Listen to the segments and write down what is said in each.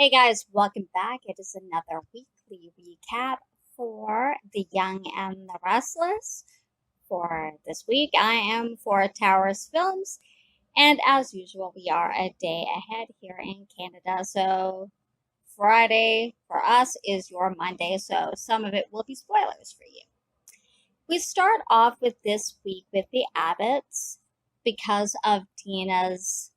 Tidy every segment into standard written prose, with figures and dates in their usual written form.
Hey guys, welcome back. It is another weekly recap for The Young and the Restless. For this week, I am for Towers Films, and as usual, we are a day ahead here in Canada. So, Friday for us is your Monday, so some of it will be spoilers for you. We start off with this week with the Abbotts because of Tina's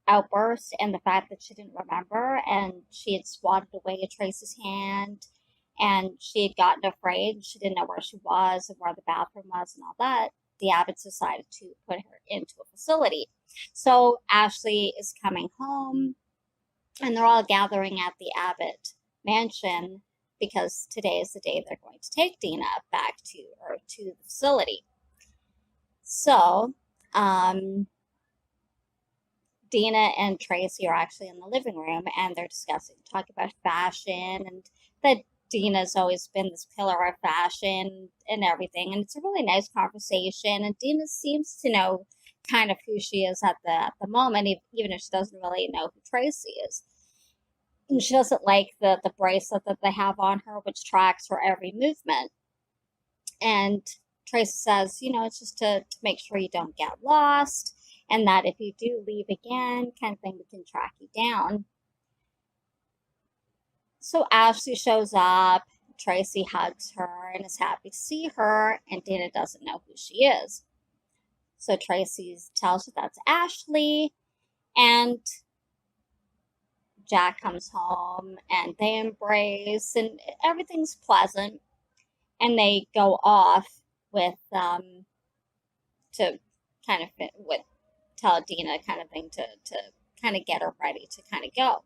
outburst and the fact that she didn't remember and she had swatted away Trace's hand and she had gotten afraid. She didn't know where she was and where the bathroom was and all that. The Abbotts decided to put her into a facility. So Ashley is coming home and they're all gathering at the Abbott mansion because today is the day they're going to take Dina back to the facility. So, Dina and Tracy are actually in the living room and they're talking about fashion and that Dina's always been this pillar of fashion and everything. And it's a really nice conversation. And Dina seems to know kind of who she is at the moment, even if she doesn't really know who Tracy is. And she doesn't like the bracelet that they have on her, which tracks her every movement. And Tracy says, it's just to make sure you don't get lost. And that if you do leave again, kind of thing, we can track you down. So Ashley shows up, Tracy hugs her and is happy to see her, and Dana doesn't know who she is. So Tracy tells her that's Ashley, and Jack comes home, and they embrace, and everything's pleasant, and they go off with, to kind of fit with, tell Dina kind of thing to kind of get her ready to kind of go.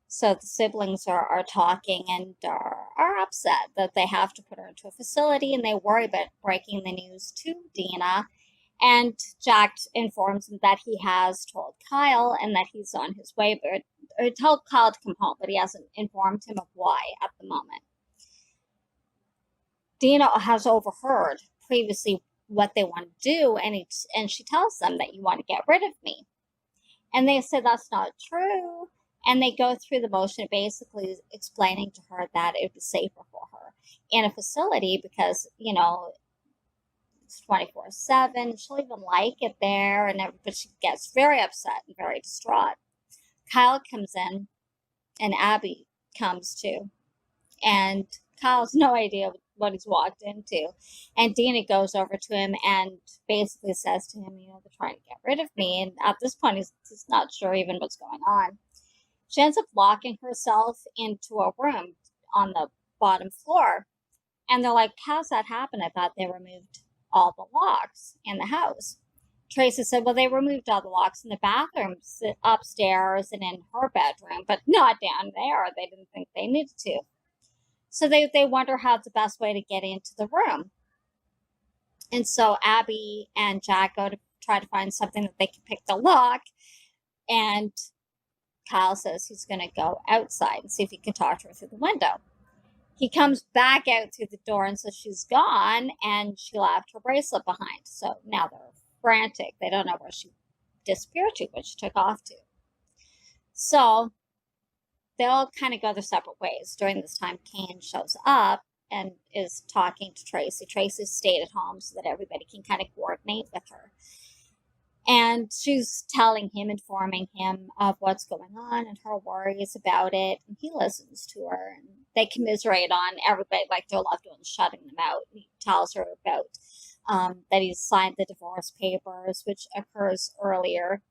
So the siblings are talking and are upset that they have to put her into a facility and they worry about breaking the news to Dina. And Jack informs them that he has told Kyle and that he's on his way, or told Kyle to come home, but he hasn't informed him of why at the moment. Dina has overheard previously what they want to do, and she tells them that you want to get rid of me. And they say that's not true. And they go through the motion of basically explaining to her that it would be safer for her in a facility because, it's 24/7. She'll even like it there, but she gets very upset and very distraught. Kyle comes in, and Abby comes too. And Kyle's no idea what he's walked into. And Dina goes over to him and basically says to him, they're trying to get rid of me. And at this point, he's not sure even what's going on. She ends up locking herself into a room on the bottom floor. And they're like, how's that happen? I thought they removed all the locks in the house. Tracy said, well, they removed all the locks in the bathrooms upstairs and in her bedroom, but not down there. They didn't think they needed to. So they wonder how's the best way to get into the room. And so Abby and Jack go to try to find something that they can pick the lock. And Kyle says he's going to go outside and see if he can talk to her through the window. He comes back out through the door and says she's gone and she left her bracelet behind. So now they're frantic. They don't know where she disappeared to, what she took off to. So they all kind of go their separate ways. During this time, Kane shows up and is talking to Tracy. Tracy stayed at home so that everybody can kind of coordinate with her. And she's informing him of what's going on and her worries about it. And he listens to her and they commiserate on everybody, like their loved ones shutting them out. He tells her about that he's signed the divorce papers, which occurs earlier.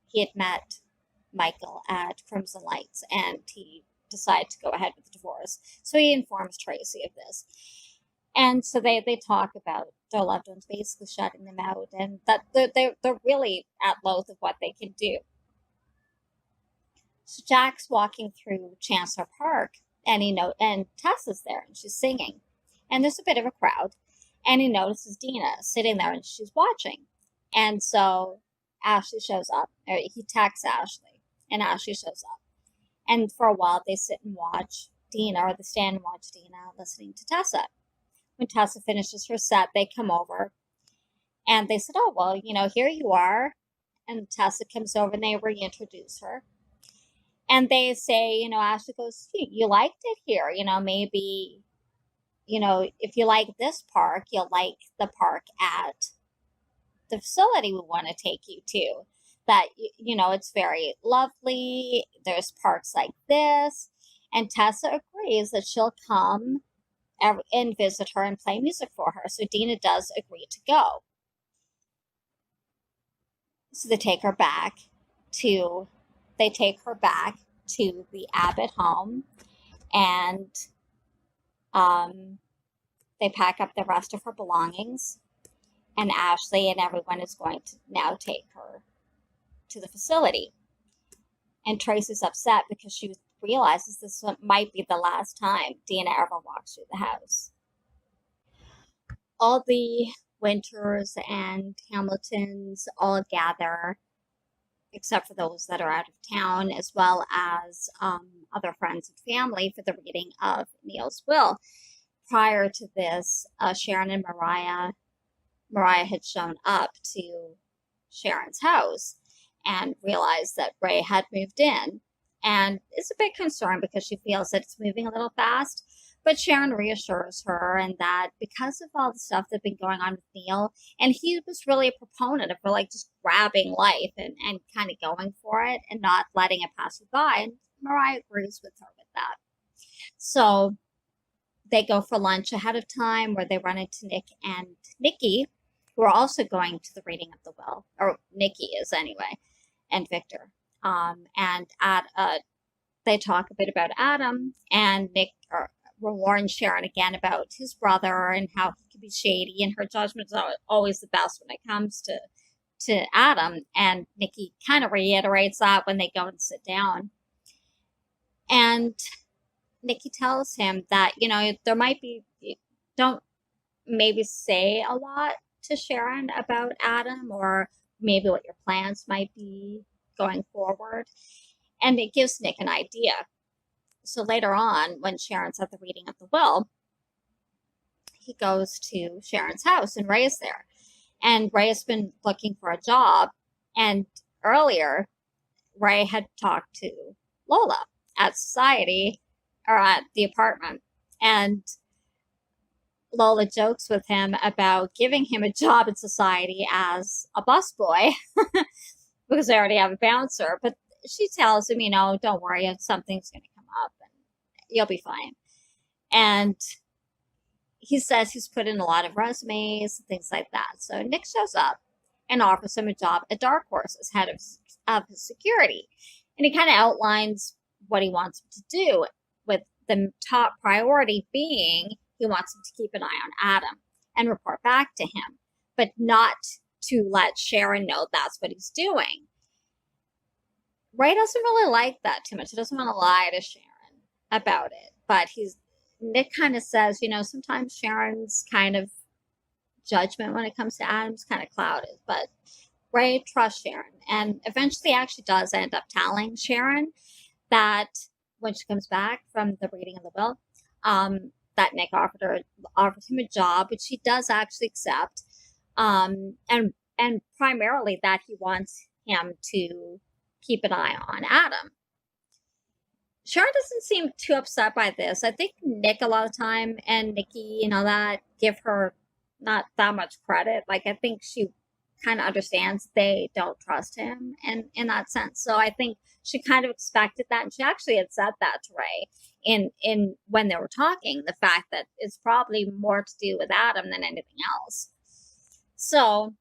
He had met Michael at Crimson Lights and he decided to go ahead with the divorce. So he informs Tracy of this. And so they talk about their loved ones basically shutting them out and that they're really at loath of what they can do. So Jack's walking through Chancellor Park and and Tessa's there and she's singing. And there's a bit of a crowd. And he notices Dina sitting there and she's watching. And so Ashley shows up. Or he texts Ashley and Ashley shows up. And for a while they sit and watch Dina, or they stand and watch Dina listening to Tessa. When Tessa finishes her set, they come over and they said, oh, well, here you are. And Tessa comes over and they reintroduce her. And they say, Ashley goes, you liked it here, maybe, if you like this park, you'll like the park at the facility we want to take you to. That, it's very lovely. There's parks like this. And Tessa agrees that she'll come and visit her and play music for her. So Dina does agree to go. So they take her back to the Abbott home, and they pack up the rest of her belongings, and Ashley and everyone is going to now take her to the facility. And Tracy's upset because she realizes this might be the last time Dina ever walks through the house. All the Winters and Hamiltons all gather, except for those that are out of town, as well as other friends and family, for the reading of Neil's will. Prior to this, Sharon and Mariah had shown up to Sharon's house and realized that Ray had moved in, and is a bit concerned because she feels that it's moving a little fast. But Sharon reassures her, and that because of all the stuff that's been going on with Neil, and he was really a proponent of her, just grabbing life and kind of going for it and not letting it pass you by. And Mariah agrees with her with that. So they go for lunch ahead of time, where they run into Nick and Nikki, who are also going to the reading of the will, or Nikki is anyway, and Victor. And they talk a bit about Adam, and Nick warns Sharon again about his brother and how he can be shady, and her judgment is always the best when it comes to Adam. And Nikki kind of reiterates that when they go and sit down. And Nikki tells him that, there might be, don't maybe say a lot to Sharon about Adam, or maybe what your plans might be going forward. And it gives Nick an idea. So later on, when Sharon's at the reading of the will, he goes to Sharon's house, and Ray's there. And Ray has been looking for a job. And earlier, Ray had talked to Lola at Society, or at the apartment. And Lola jokes with him about giving him a job at Society as a busboy because they already have a bouncer. But she tells him, don't worry, something's going to come up and you'll be fine. And he says he's put in a lot of resumes and things like that. So Nick shows up and offers him a job at Dark Horse as head of his security. And he kind of outlines what he wants him to do, with the top priority being he wants him to keep an eye on Adam and report back to him, but not to let Sharon know that's what he's doing. Ray doesn't really like that too much. He doesn't want to lie to Sharon about it, but Nick kind of says, sometimes Sharon's kind of judgment when it comes to Adam's kind of clouded, but Ray trusts Sharon, and eventually actually does end up telling Sharon that when she comes back from the reading of the will, that Nick offered him a job, which he does actually accept, and primarily that he wants him to keep an eye on Adam. Sharon doesn't seem too upset by this. I think Nick a lot of time, and Nikki and all that, give her not that much credit. I think she kind of understands they don't trust him in that sense. So I think she kind of expected that, and she actually had said that to Ray in when they were talking, the fact that it's probably more to do with Adam than anything else. So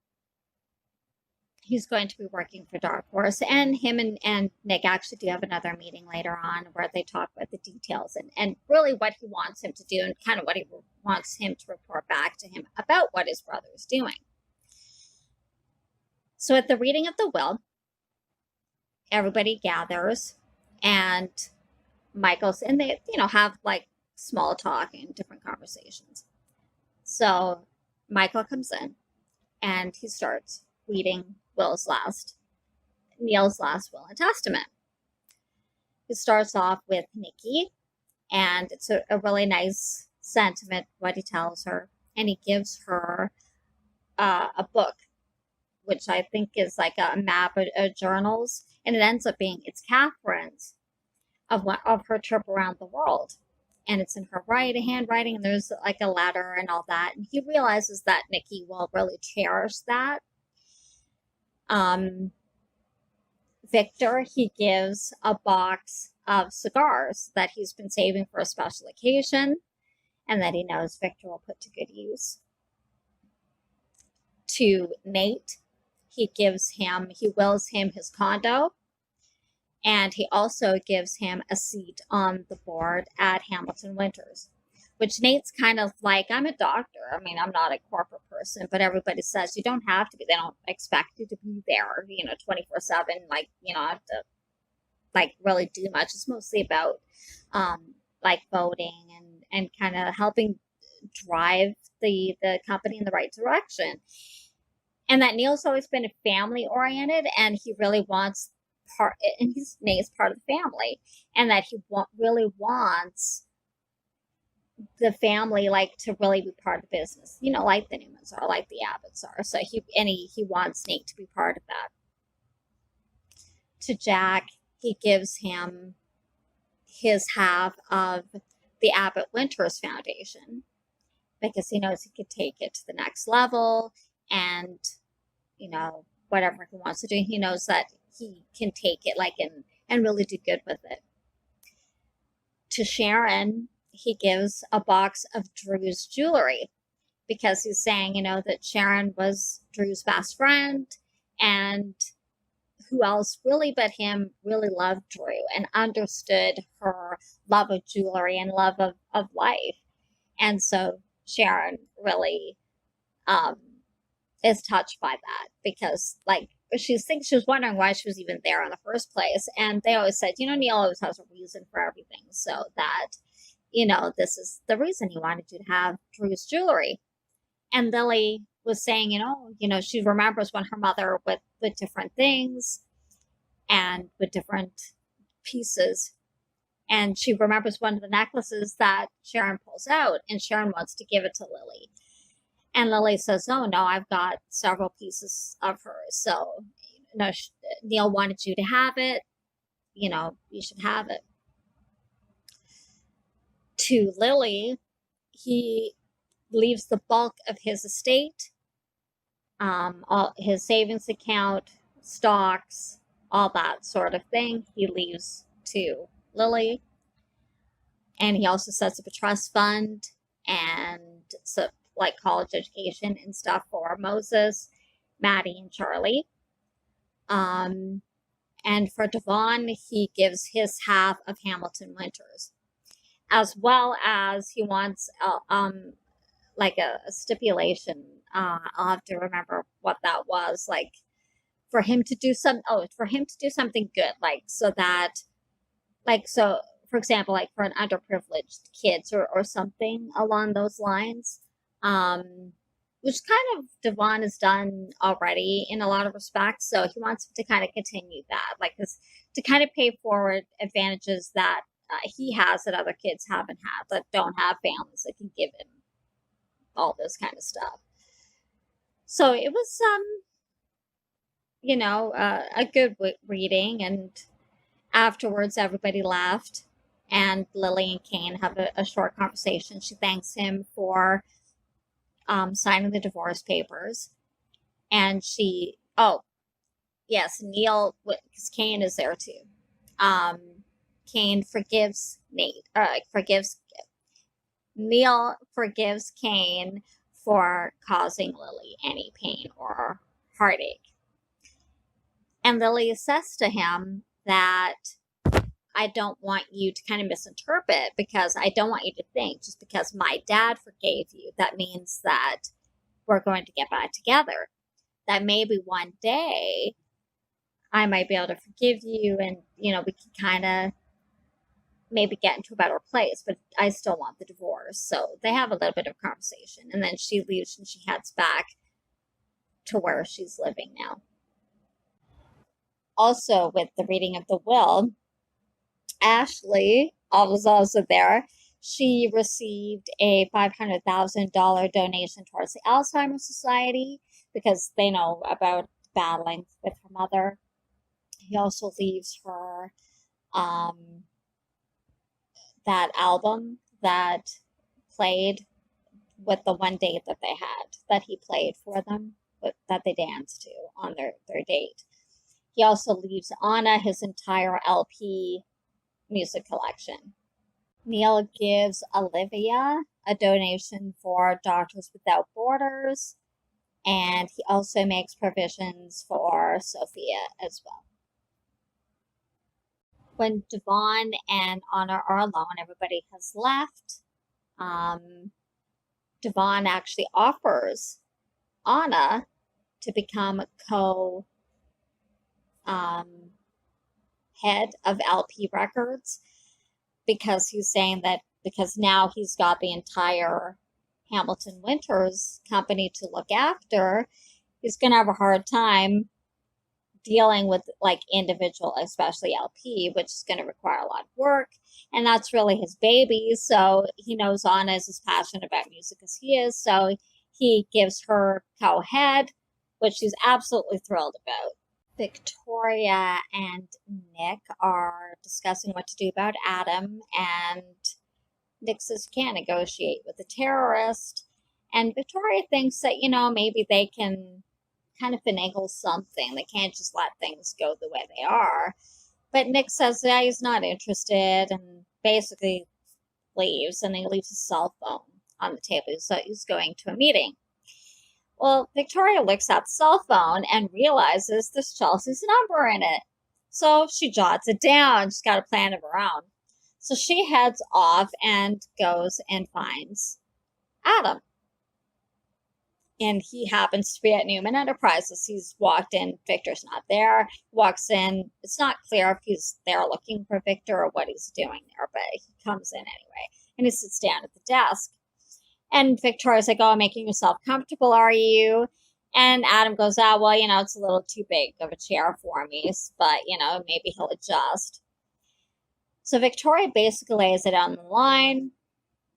he's going to be working for Dark Horse, and him and Nick actually do have another meeting later on where they talk about the details and really what he wants him to do, and kind of what he wants him to report back to him about what his brother is doing. So at the reading of the will, everybody gathers, and Michael's, and they, have small talk and different conversations. So Michael comes in, and he starts reading Neil's last will and testament. He starts off with Nikki, and it's a really nice sentiment, what he tells her, and he gives her a book, which I think is like a map of journals, and it ends up being, it's Catherine's of her trip around the world. And it's in her handwriting, and there's like a letter and all that. And he realizes that Nikki will really cherish that. Um, Victor, he gives a box of cigars that he's been saving for a special occasion and that he knows Victor will put to good use. To Nate, he wills him his condo, and he also gives him a seat on the board at Hamilton Winters, which Nate's kind of like, I'm a doctor. I mean, I'm not a corporate person, but everybody says you don't have to be. They don't expect you to be there, 24/7. Like, have to like really do much. It's mostly about like voting and kind of helping drive the company in the right direction. And that Neil's always been family oriented, and he really wants Nate's part of the family, and that he really wants the family like to really be part of the business, like the Newmans are, like the Abbotts are. So he wants Nate to be part of that. To Jack, he gives him his half of the Abbott Winters Foundation because he knows he could take it to the next level, and whatever he wants to do, he knows that he can take it and really do good with it. To Sharon, he gives a box of Drew's jewelry because he's saying, that Sharon was Drew's best friend, and who else really but him really loved Drew and understood her love of jewelry and love of life. And so Sharon really is touched by that because she thinks, she was wondering why she was even there in the first place. And they always said, Neil always has a reason for everything. So that, this is the reason he wanted you to have Drew's jewelry. And Lily was saying, she remembers when her mother with different things and with different pieces. And she remembers one of the necklaces that Sharon pulls out, and Sharon wants to give it to Lily. And Lily says, oh, no, I've got several pieces of hers. So, Neil wanted you to have it. You should have it. To Lily, he leaves the bulk of his estate, all his savings account, stocks, all that sort of thing. He leaves to Lily. And he also sets up a trust fund and so like college education and stuff for Moses, Maddie, and Charlie. And for Devon, he gives his half of Hamilton Winters, as well as he wants like a stipulation. I'll have to remember what that was. Like for him to do something good, so for example, like for an underprivileged kids or something along those lines. Which kind of Devon has done already in a lot of respects. So he wants to kind of continue that, to kind of pay forward advantages that he has that other kids haven't had, that don't have families that can give him all this kind of stuff. So it was, a good reading. And afterwards, everybody laughed, and Lily and Kane have a short conversation. She thanks him for signing the divorce papers. And Neil, because Kane is there too. Kane forgives Neil forgives Kane for causing Lily any pain or heartache. And Lily says to him that I don't want you to kind of misinterpret, because I don't want you to think just because my dad forgave you, that means that we're going to get back together. That maybe one day I might be able to forgive you and, we can kind of maybe get into a better place, but I still want the divorce. So they have a little bit of conversation, and then she leaves and she heads back to where she's living now. Also, with the reading of the will, Ashley was also there. She received a $500,000 donation towards the Alzheimer's Society because they know about battling with her mother. He also leaves her that album that played with the one date that they had, that he played for them, that they danced to on their date. He also leaves Anna his entire LP music collection. Neil gives Olivia a donation for Doctors Without Borders, and he also makes provisions for Sophia as well. When Devon and Anna are alone, everybody has left. Devon actually offers Anna to become head of LP Records, because he's saying that because now he's got the entire Hamilton Winters company to look after, he's going to have a hard time dealing with like individual, especially LP, which is going to require a lot of work. And that's really his baby. So he knows Anna is as passionate about music as he is. So he gives her co-head, which she's absolutely thrilled about. Victoria and Nick are discussing what to do about Adam, and Nick says you can't negotiate with a terrorist. And Victoria thinks that, maybe they can kind of finagle something. They can't just let things go the way they are. But Nick says, yeah, he's not interested, and basically leaves, and he leaves his cell phone on the table. So he's going to a meeting. Well, Victoria looks at the cell phone and realizes there's Chelsea's number in it. So she jots it down. She's got a plan of her own. So she heads off and goes and finds Adam. And he happens to be at Newman Enterprises. He's walked in. Victor's not there. Walks in. It's not clear if he's there looking for Victor or what he's doing there, but he comes in anyway. And he sits down at the desk. And Victoria's like, oh, making yourself comfortable, are you? And Adam goes, well, it's a little too big of a chair for me, but, maybe he'll adjust. So Victoria basically lays it on the line.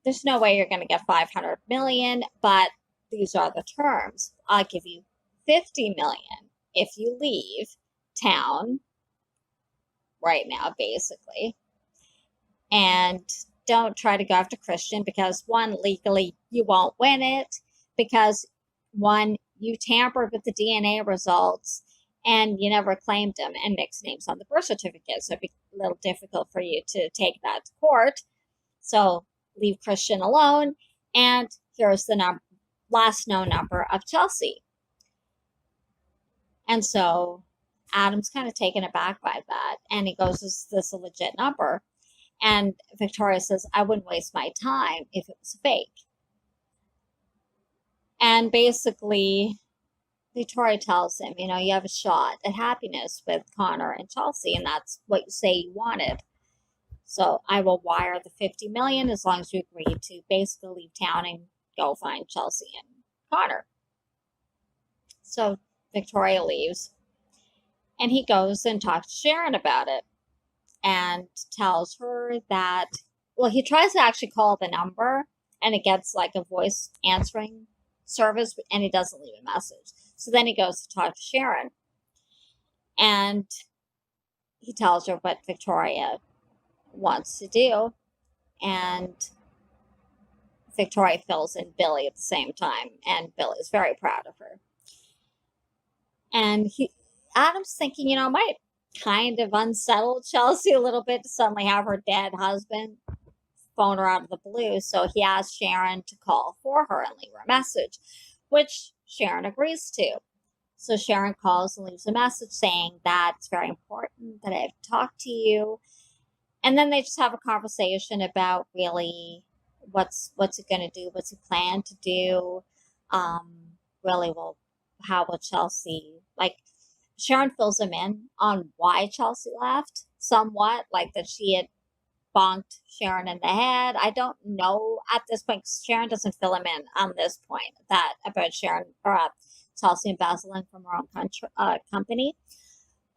There's no way you're going to get $500 million, but these are the terms. I'll give you $50 million if you leave town right now, basically. And don't try to go after Christian because, one, legally you won't win it, because, one, you tampered with the DNA results and you never claimed him, and Nick's name's on the birth certificate, so it'd be a little difficult for you to take that to court. So leave Christian alone, and here's the last known number of Chelsea. And so Adam's kind of taken aback by that, and he goes, is this a legit number? And Victoria says, I wouldn't waste my time if it was fake. And basically, Victoria tells him, you have a shot at happiness with Connor and Chelsea, and that's what you say you wanted. So I will wire the $50 million as long as you agree to basically leave town and go find Chelsea and Connor. So Victoria leaves, and he goes and talks to Sharon about it. And tells her that, well, he tries to actually call the number, and it gets like a voice answering service, and he doesn't leave a message. So then he goes to talk to Sharon, and he tells her what Victoria wants to do, and Victoria fills in Billy at the same time, and Billy's very proud of her. And Adam's thinking, it might kind of unsettled Chelsea a little bit to suddenly have her dead husband phone her out of the blue. So he asked Sharon to call for her and leave her a message, which Sharon agrees to. So Sharon calls and leaves a message saying that it's very important that I have to talk to you. And then they just have a conversation about really what's it going to do, what's it plan to do, really, well, how will Chelsea, Sharon fills him in on why Chelsea left somewhat, like that she had bonked Sharon in the head. I don't know at this point. Sharon doesn't fill him in on this point about Sharon or Chelsea embezzling from her own company.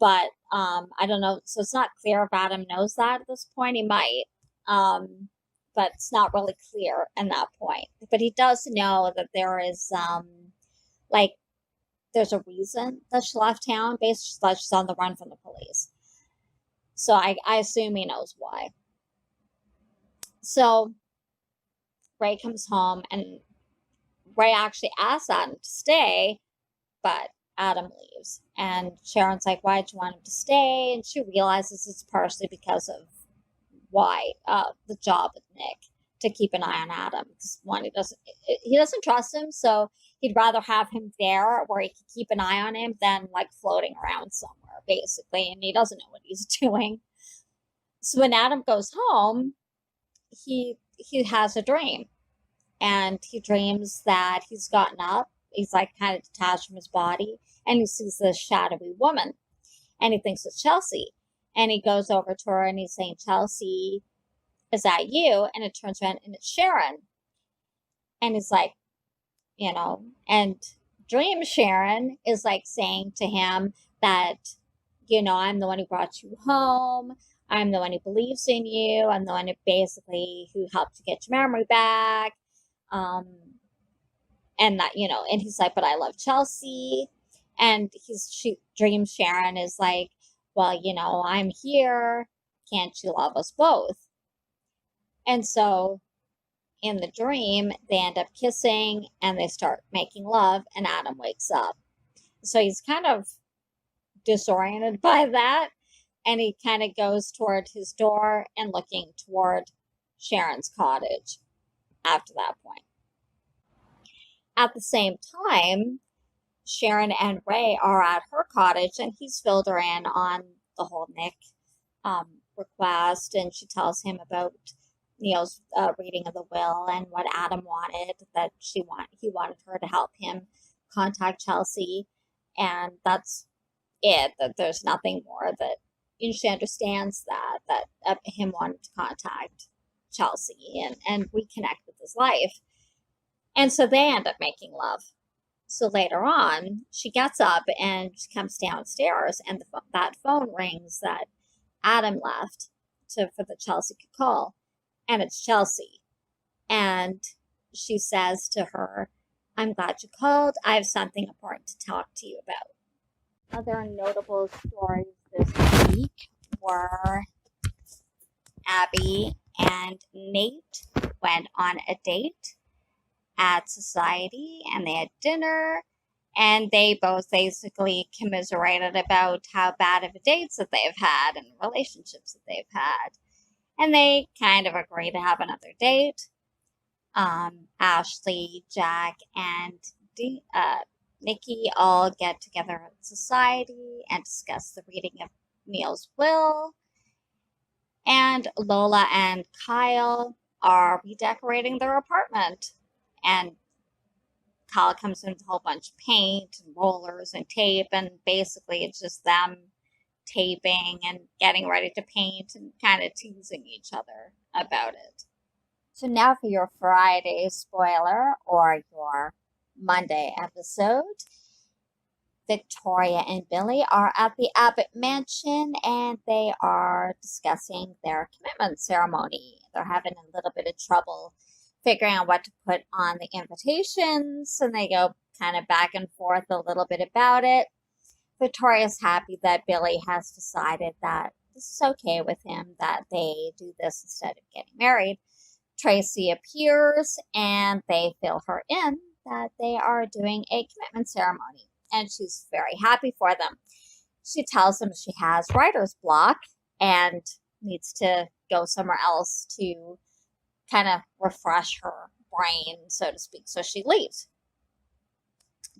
But I don't know. So it's not clear if Adam knows that at this point. He might, but it's not really clear in that point. But he does know that there is there's a reason that she left town. Basically, she's on the run from the police. So I assume he knows why. So Ray comes home, and Ray actually asks Adam to stay, but Adam leaves. And Sharon's like, why'd you want him to stay? And she realizes it's partially because of the job with Nick, to keep an eye on Adam. Because one, he doesn't trust him, so he'd rather have him there where he can keep an eye on him than like floating around somewhere, basically. And he doesn't know what he's doing. So when Adam goes home, he has a dream, and he dreams that he's gotten up. He's like kind of detached from his body, and he sees this shadowy woman, and he thinks it's Chelsea. And he goes over to her and he's saying, Chelsea, is that you? And it turns around and it's Sharon. And he's like, and Dream Sharon is like saying to him that, I'm the one who brought you home. I'm the one who believes in you. I'm the one who helped you get your memory back. And that, and he's like, but I love Chelsea. And Dream Sharon is like, well, I'm here. Can't you love us both? And so in the dream, they end up kissing and they start making love, and Adam wakes up. So he's kind of disoriented by that, and he kind of goes toward his door and looking toward Sharon's cottage after that point. At the same time, Sharon and Ray are at her cottage, and he's filled her in on the whole Nick request, and she tells him about Neil's reading of the will and what Adam wanted, that he wanted her to help him contact Chelsea, and that's it. That there's nothing more. That she understands that him wanting to contact Chelsea and reconnect with his life, and so they end up making love. So later on, she gets up and she comes downstairs, and that phone rings that Adam left for the Chelsea could call. And it's Chelsea. And she says to her, I'm glad you called. I have something important to talk to you about. Other notable stories this week were Abby and Nate went on a date at Society, and they had dinner, and they both basically commiserated about how bad of a dates that they've had and relationships that they've had. And they kind of agree to have another date. Ashley, Jack, and Nikki all get together at Society and discuss the reading of Neil's will. And Lola and Kyle are redecorating their apartment. And Kyle comes in with a whole bunch of paint and rollers and tape, and basically it's just them taping and getting ready to paint and kind of teasing each other about it. So now for your Friday spoiler or your Monday episode. Victoria and Billy are at the Abbott Mansion, and they are discussing their commitment ceremony. They're having a little bit of trouble figuring out what to put on the invitations, and they go kind of back and forth a little bit about it. Victoria's happy that Billy has decided that this is okay with him, that they do this instead of getting married. Tracy appears, and they fill her in that they are doing a commitment ceremony, and she's very happy for them. She tells them she has writer's block and needs to go somewhere else to kind of refresh her brain, so to speak. So she leaves.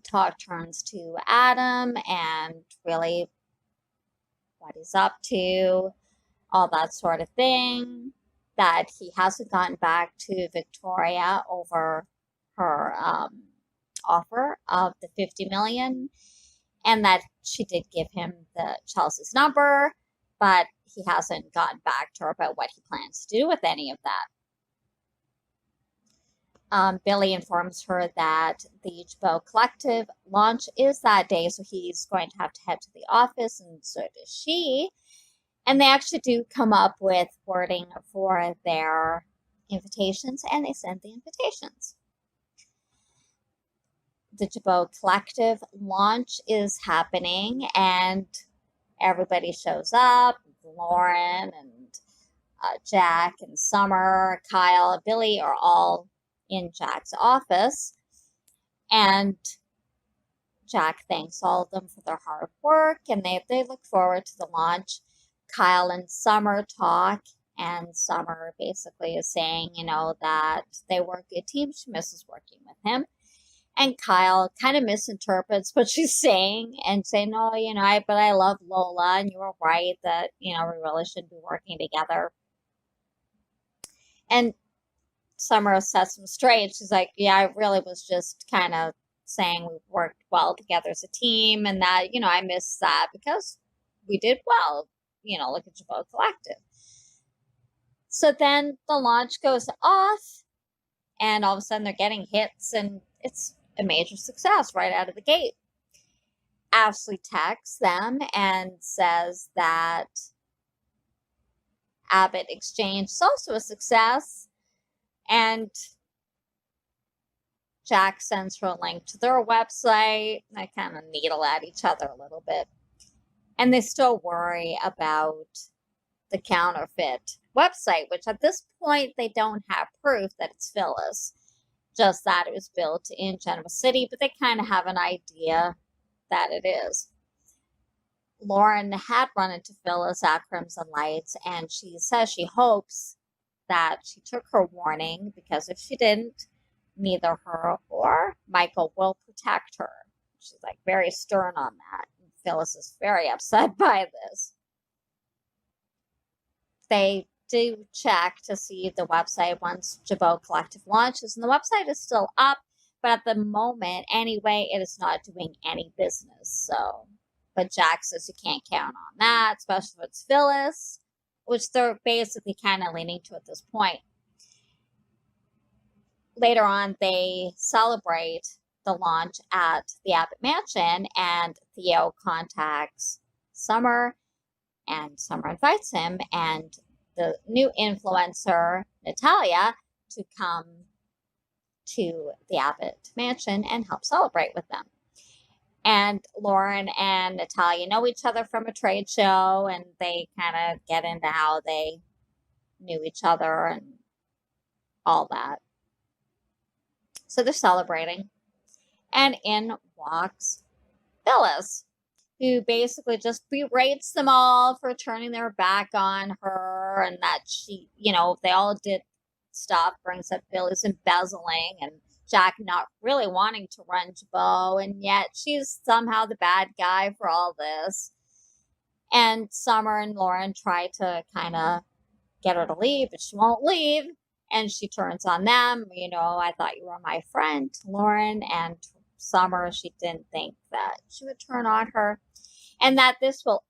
Talk turns to Adam and really what he's up to, all that sort of thing. That he hasn't gotten back to Victoria over her offer of the $50 million, and that she did give him the Chelsea's number, but he hasn't gotten back to her about what he plans to do with any of that. Billy informs her that the Jabot Collective launch is that day, so he's going to have to head to the office, and so does she. And they actually do come up with wording for their invitations, and they send the invitations. The Jabot Collective launch is happening, and everybody shows up. Lauren and Jack and Summer, Kyle, Billy are all in Jack's office. And Jack thanks all of them for their hard work, and they look forward to the launch. Kyle and Summer talk, and Summer basically is saying, that they were a good team. She misses working with him. And Kyle kind of misinterprets what she's saying and saying, no, but I love Lola, and you were right that, we really shouldn't be working together. And Summer sets him straight. She's like, yeah, I really was just kind of saying we worked well together as a team, and that, I miss that because we did well, look at Jabot Collective. So then the launch goes off, and all of a sudden they're getting hits, and it's a major success right out of the gate. Ashley texts them and says that Abbott Exchange is also a success, and Jack sends her a link to their website. They kind of needle at each other a little bit. And they still worry about the counterfeit website, which at this point they don't have proof that it's Phyllis, just that it was built in Genoa City, but they kind of have an idea that it is. Lauren had run into Phyllis at Crimson Lights, and she says she hopes that she took her warning, because if she didn't, neither her or Michael will protect her. She's like very stern on that. And Phyllis is very upset by this. They do check to see the website once Jabot Collective launches, and the website is still up, but at the moment, anyway, it is not doing any business. So, but Jack says you can't count on that, especially if it's Phyllis, which they're basically kind of leaning to at this point. Later on, they celebrate the launch at the Abbott Mansion, and Theo contacts Summer, and Summer invites him and the new influencer, Natalia, to come to the Abbott Mansion and help celebrate with them. And Lauren and Natalia know each other from a trade show, and they kind of get into how they knew each other and all that. So they're celebrating. And in walks Phyllis, who basically just berates them all for turning their back on her, and that she, they all did stuff, brings up Phyllis embezzling and Jack not really wanting to run Jabot, and yet she's somehow the bad guy for all this. And Summer and Lauren try to kind of get her to leave, but she won't leave. And she turns on them. I thought you were my friend, Lauren. And Summer, she didn't think that she would turn on her. And that this will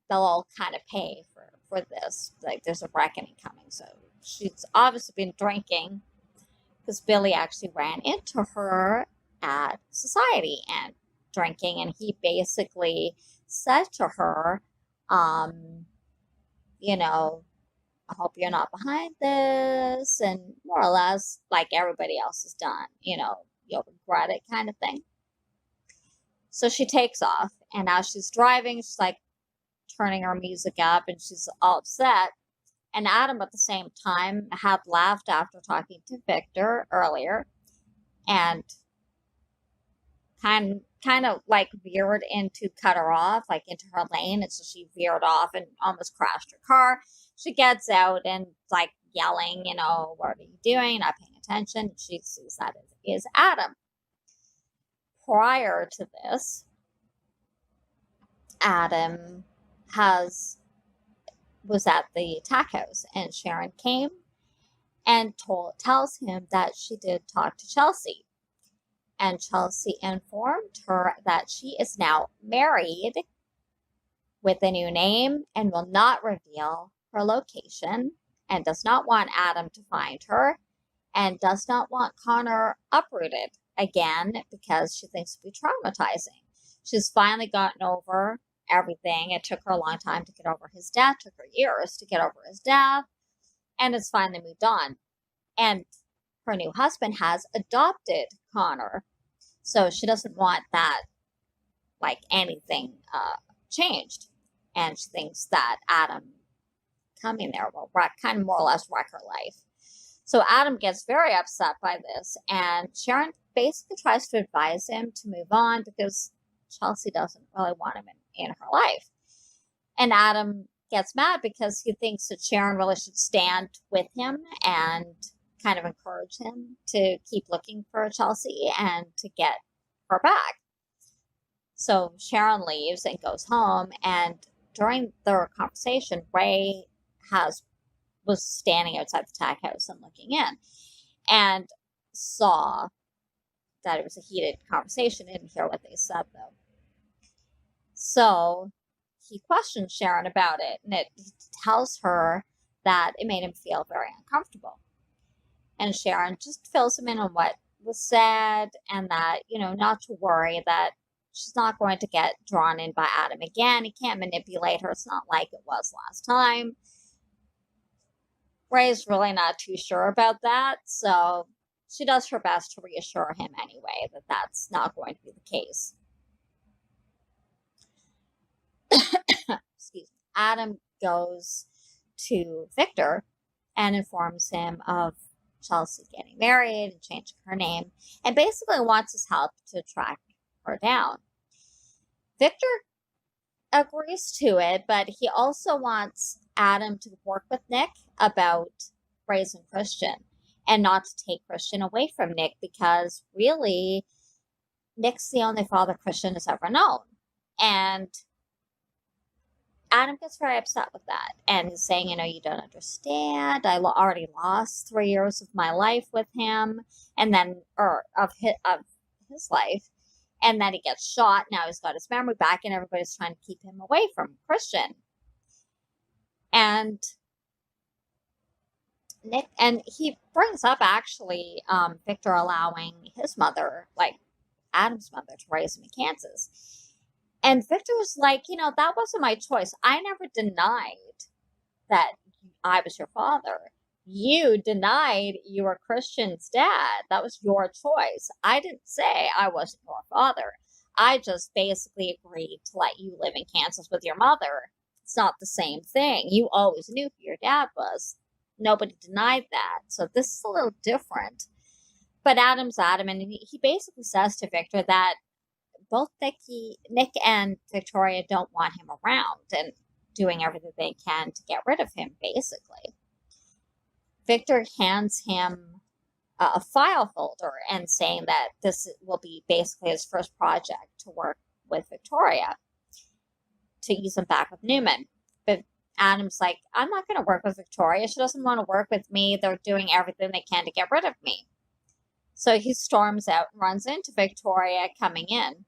they'll all kind of pay for this. Like, there's a reckoning coming. So she's obviously been drinking, because Billy actually ran into her at Society and drinking. And he basically said to her, I hope you're not behind this, and more or less like everybody else has done, you'll regret it kind of thing. So she takes off, and as she's driving, she's like turning her music up, and she's all upset. And Adam at the same time had laughed after talking to Victor earlier, and kind of like veered into cut her off, like into her lane, and so she veered off and almost crashed her car. She gets out and like yelling, what are you doing? Not paying attention. She sees that it is Adam. Prior to this, Adam was at the tack house, and Sharon came and tells him that she did talk to Chelsea. And Chelsea informed her that she is now married with a new name and will not reveal her location, and does not want Adam to find her, and does not want Connor uprooted again, because she thinks it will be traumatizing. She's finally gotten over everything. It took her a long time to get over his death. It took her years to get over his death, and it's finally moved on. And her new husband has adopted Connor, so she doesn't want that, like, anything changed. And she thinks that Adam coming there will kind of more or less wreck her life. So Adam gets very upset by this, and Sharon basically tries to advise him to move on because Chelsea doesn't really want him in her life. And Adam gets mad because he thinks that Sharon really should stand with him and kind of encourage him to keep looking for Chelsea and to get her back. So Sharon leaves and goes home, and during their conversation, Ray was standing outside the tag house and looking in, and saw that it was a heated conversation. Didn't hear what they said though. So he questions Sharon about it, and it tells her that it made him feel very uncomfortable. And Sharon just fills him in on what was said, and that, not to worry, that she's not going to get drawn in by Adam again. He can't manipulate her. It's not like it was last time. Ray's really not too sure about that, so she does her best to reassure him anyway that that's not going to be the case. Excuse me. Adam goes to Victor and informs him of Chelsea getting married and changing her name, and basically wants his help to track her down. Victor agrees to it, but he also wants Adam to work with Nick about raising Christian and not to take Christian away from Nick, because really Nick's the only father Christian has ever known. And Adam gets very upset with that, and he's saying, you don't understand. I already lost 3 years of my life with him, and then, of his life, and then he gets shot. Now he's got his memory back, and everybody's trying to keep him away from Christian. And Nick, and he brings up actually Victor allowing his mother, like Adam's mother, to raise him in Kansas. And Victor was like, that wasn't my choice. I never denied that I was your father. You denied you were Christian's dad. That was your choice. I didn't say I wasn't your father. I just basically agreed to let you live in Kansas with your mother. It's not the same thing. You always knew who your dad was. Nobody denied that. So this is a little different. But Adam's Adam, and he basically says to Victor that both Nick and Victoria don't want him around and doing everything they can to get rid of him, basically. Victor hands him a file folder and saying that this will be basically his first project to work with Victoria to ease him back with Newman. But Adam's like, I'm not going to work with Victoria. She doesn't want to work with me. They're doing everything they can to get rid of me. So he storms out and runs into Victoria coming in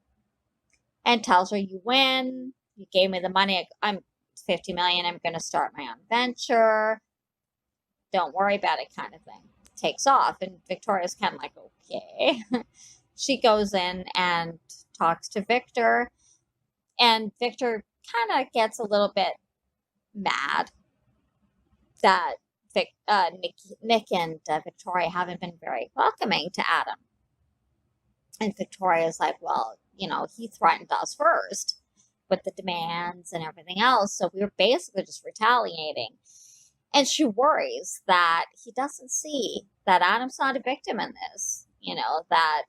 and tells her, you win. You gave me the money. I'm $50 million. I'm going to start my own venture. Don't worry about it, kind of thing. Takes off, and Victoria's kind of like, okay. She goes in and talks to Victor, and Victor kind of gets a little bit mad that Nick and Victoria haven't been very welcoming to Adam. And Victoria's like, well, he threatened us first with the demands and everything else, so we were basically just retaliating. And she worries that he doesn't see that Adam's not a victim in this, that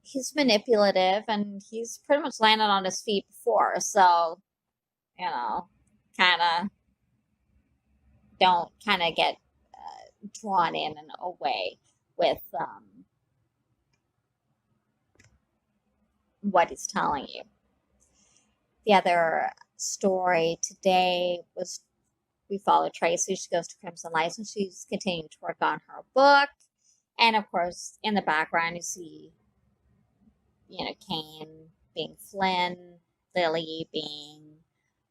he's manipulative and he's pretty much landed on his feet before. So, don't get drawn in and away with what he's telling you. The other story today was we follow Tracy. She goes to Crimson Lights and she's continuing to work on her book. And of course, in the background, you see, Kane being Flynn, Lily being,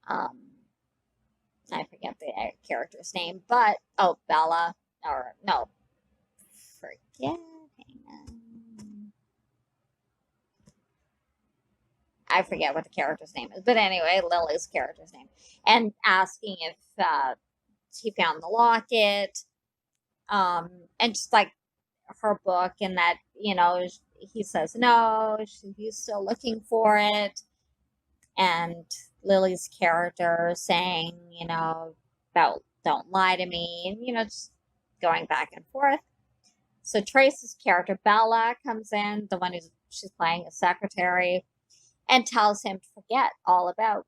I forget the character's name, but, Bella, or no, hang on. I forget what the character's name is, but anyway, Lily's character's name, and asking if she found the locket, and just like her book, and that he says no, he's still looking for it, and Lily's character saying about don't lie to me, and, just going back and forth. So Tracy's character, Bella, comes in, the one she's playing a secretary, and tells him to forget all about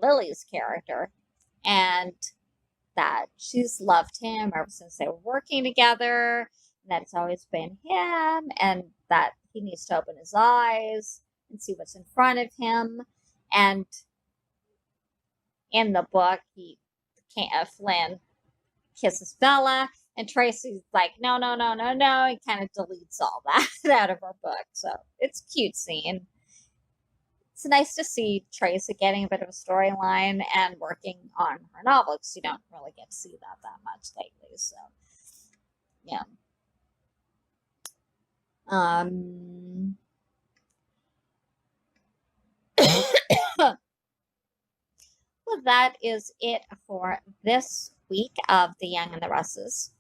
Lily's character and that she's loved him ever since they were working together, and that it's always been him, and that he needs to open his eyes and see what's in front of him. And in the book, Flynn kisses Bella, and Tracy's like, no, no, no, no, no. He kind of deletes all that out of her book. So it's a cute scene. It's nice to see Tracy getting a bit of a storyline and working on her novel, because you don't really get to see that much lately. So, yeah. Well, that is it for this week of The Young and the Restless.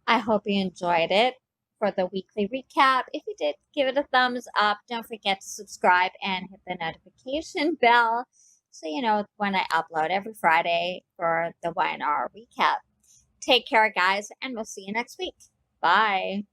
I hope you enjoyed it. For the weekly recap, if you did, give it a thumbs up. Don't forget to subscribe and hit the notification bell so you know when I upload every Friday for the YNR recap. Take care, guys, and we'll see you next week. Bye.